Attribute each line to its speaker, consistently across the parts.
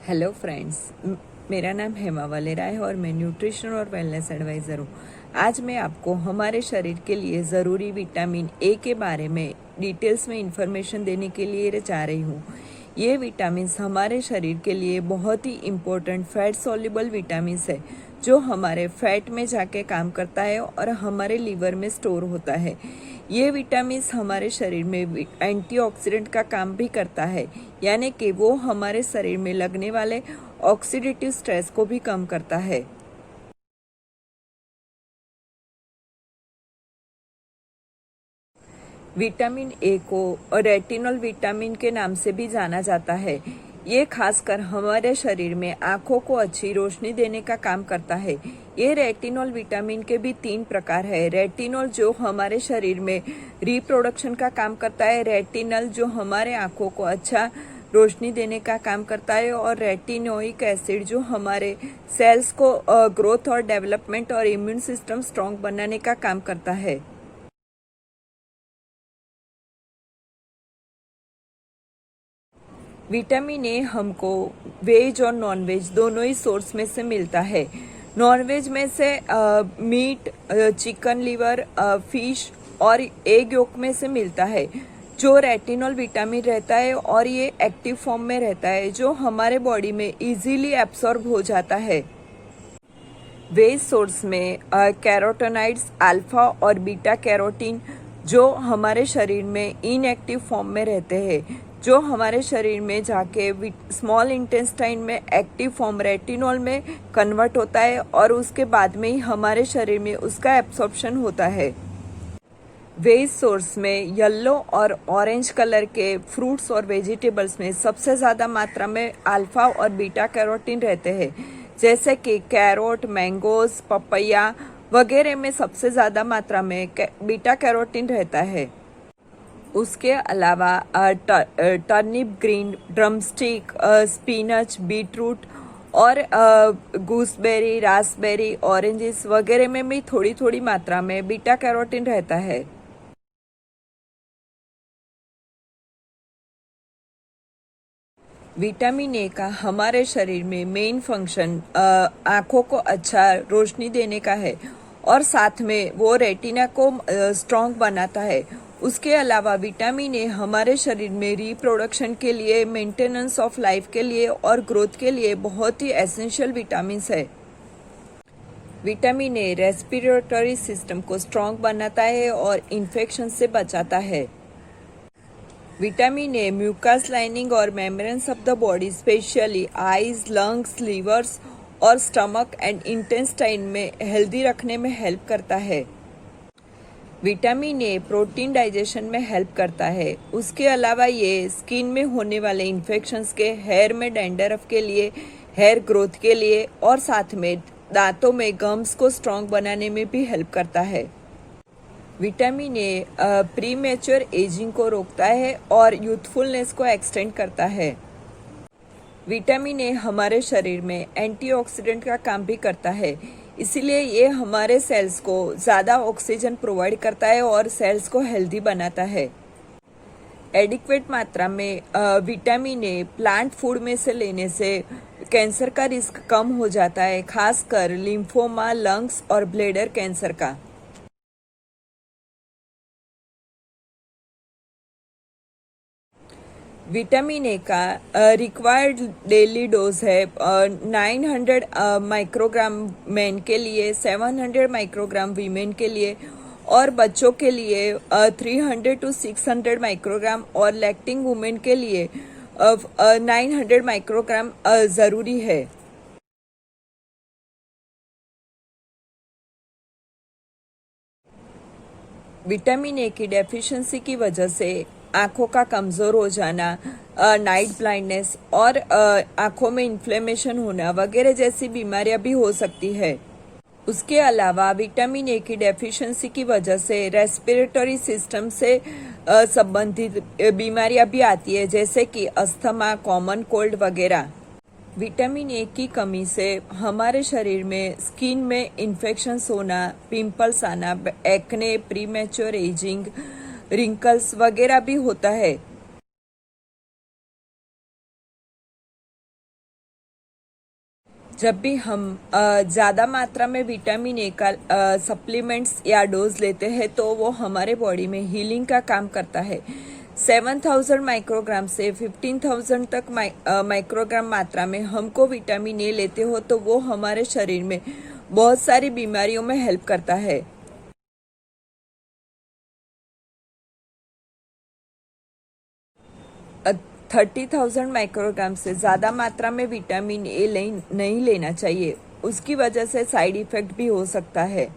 Speaker 1: Hello friends, मेरा नाम हेमा वलेरा है और मैं न्यूट्रिशन और वेलनेस एडवाइज़र हूँ। आज मैं आपको हमारे शरीर के लिए ज़रूरी विटामिन ए के बारे में डिटेल्स में इंफॉर्मेशन देने के लिए जा रही हूँ। ये विटामिन्स हमारे शरीर के लिए बहुत ही इम्पोर्टेंट फैट सॉल्युबल विटामिन्स है, जो हमारे फैट में जाके काम करता है और हमारे लीवर में स्टोर होता है। ये विटामिन्स हमारे शरीर में एंटीऑक्सीडेंट का काम भी करता है, यानी कि वो हमारे शरीर में लगने वाले ऑक्सीडेटिव स्ट्रेस को भी कम करता है। विटामिन ए को रेटिनॉल विटामिन के नाम से भी जाना जाता है। ये खासकर हमारे शरीर में आंखों को अच्छी रोशनी देने का काम करता है। ये रेटिनॉल विटामिन के भी 3 प्रकार है। रेटिनॉल जो हमारे शरीर में रिप्रोडक्शन का काम करता है, रेटिनल जो हमारे आंखों को अच्छा रोशनी देने का काम करता है, और रेटिनोइक एसिड जो हमारे सेल्स को ग्रोथ और डेवलपमेंट और इम्यून सिस्टम स्ट्रांग बनाने का काम करता है। विटामिन ए हमको वेज और नॉन वेज दोनों ही सोर्स में से मिलता है। नॉन वेज में से मीट, चिकन लिवर, फिश और एग योक में से मिलता है, जो रेटिनॉल विटामिन रहता है और ये एक्टिव फॉर्म में रहता है, जो हमारे बॉडी में इजीली एब्सॉर्ब हो जाता है। वेज सोर्स में कैरोटेनॉइड्स, अल्फा और बीटा कैरोटीन, जो हमारे शरीर में इनएक्टिव फॉर्म में रहते हैं, जो हमारे शरीर में जाके स्मॉल इंटेस्टाइन में एक्टिव फॉर्म रेटिनॉल में कन्वर्ट होता है और उसके बाद में ही हमारे शरीर में उसका एब्सॉर्प्शन होता है। वेज सोर्स में येलो और ऑरेंज कलर के फ्रूट्स और वेजिटेबल्स में सबसे ज़्यादा मात्रा में अल्फा और बीटा कैरोटीन रहते हैं, जैसे कि कैरोट, मैंगोज, पपैया वगैरह में सबसे ज़्यादा मात्रा में बीटा कैरोटीन रहता है। उसके अलावा turnip green, drumstick, spinach, beetroot और गूसबेरी, रास्पबेरी, ऑरेंजेस वगैरह में भी थोड़ी थोड़ी मात्रा में बीटा कैरोटीन रहता है। विटामिन ए का हमारे शरीर में मेन फंक्शन आँखों को अच्छा रोशनी देने का है, और साथ में वो रेटिना को स्ट्रॉन्ग बनाता है। उसके अलावा विटामिन ए हमारे शरीर में रिप्रोडक्शन के लिए, मेंटेनेंस ऑफ लाइफ के लिए और ग्रोथ के लिए बहुत ही एसेंशियल विटामिन्स है। विटामिन ए रेस्पिरेटरी सिस्टम को स्ट्रॉन्ग बनाता है और इन्फेक्शन से बचाता है। विटामिन ए म्यूकस लाइनिंग और membranes of the body, specially eyes, lungs, levers और स्टमक एंड इंटेस्टाइन में हेल्दी रखने में हेल्प करता है। विटामिन ए प्रोटीन डाइजेशन में हेल्प करता है। उसके अलावा ये स्किन में होने वाले इन्फेक्शंस के, हेयर में डैंड्रफ के लिए, हेयर ग्रोथ के लिए और साथ में दांतों में गम्स को स्ट्रॉन्ग बनाने में भी हेल्प करता है। विटामिन ए प्रीमेच्योर एजिंग को रोकता है और यूथफुलनेस को एक्सटेंड करता है। विटामिन ए हमारे शरीर में एंटीऑक्सीडेंट का काम भी करता है, इसीलिए ये हमारे सेल्स को ज़्यादा ऑक्सीजन प्रोवाइड करता है और सेल्स को हेल्दी बनाता है। एडिक्वेट मात्रा में विटामिन ए प्लांट फूड में से लेने से कैंसर का रिस्क कम हो जाता है, खासकर लिम्फोमा, लंग्स और ब्लैडर कैंसर का। विटामिन ए का रिक्वायर्ड डेली डोज है 900 माइक्रोग्राम मेन के लिए, 700 माइक्रोग्राम वीमेन के लिए और बच्चों के लिए 300 to 600 माइक्रोग्राम और लैक्टिंग वुमेन के लिए 900 माइक्रोग्राम ज़रूरी है। विटामिन ए की डेफिशिएंसी की वजह से आंखों का कमज़ोर हो जाना, नाइट ब्लाइंडनेस और आंखों में इन्फ्लेमेशन होना वगैरह जैसी बीमारियां भी हो सकती है। उसके अलावा विटामिन ए की डेफिशिएंसी की वजह से रेस्पिरेटरी सिस्टम से संबंधित बीमारियां भी आती है, जैसे कि अस्थमा, कॉमन कोल्ड वगैरह। विटामिन ए की कमी से हमारे शरीर में स्किन में इन्फेक्शंस होना, पिंपल्स आना, एक्ने, प्रीमेच्योर एजिंग, रिंकल्स वगैरह भी होता है। जब भी हम ज़्यादा मात्रा में विटामिन ए का सप्लीमेंट्स या डोज लेते हैं तो वो हमारे बॉडी में हीलिंग का काम करता है। 7000 माइक्रोग्राम से 15,000 तक माइक्रोग्राम मात्रा में हमको विटामिन ए लेते हो तो वो हमारे शरीर में बहुत सारी बीमारियों में हेल्प करता है। 30,000 माइक्रोग्राम से ज़्यादा मात्रा में विटामिन ए नहीं लेना चाहिए, उसकी वजह से साइड इफ़ेक्ट भी हो सकता है।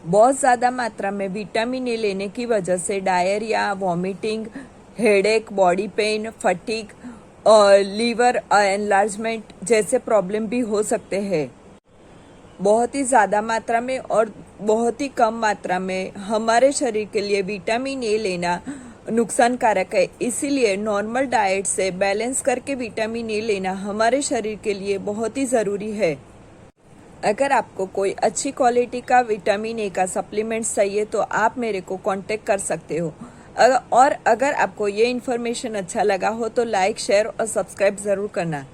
Speaker 1: बहुत ज़्यादा मात्रा में विटामिन ए लेने की वजह से diarrhoea, vomiting, headache, body pain, fatigue और लीवर एनलार्जमेंट जैसे प्रॉब्लम भी हो सकते हैं। बहुत ही ज़्यादा मात्रा में और बहुत ही कम मात्रा में हमारे शरीर के लिए विटामिन ए लेना नुकसानकारक है, इसीलिए नॉर्मल डाइट से बैलेंस करके विटामिन ए लेना हमारे शरीर के लिए बहुत ही ज़रूरी है। अगर आपको कोई अच्छी क्वालिटी का विटामिन ए का सप्लीमेंट चाहिए तो आप मेरे को कांटेक्ट कर सकते हो। और अगर आपको ये इन्फॉर्मेशन अच्छा लगा हो तो लाइक, शेयर और सब्सक्राइब ज़रूर करना।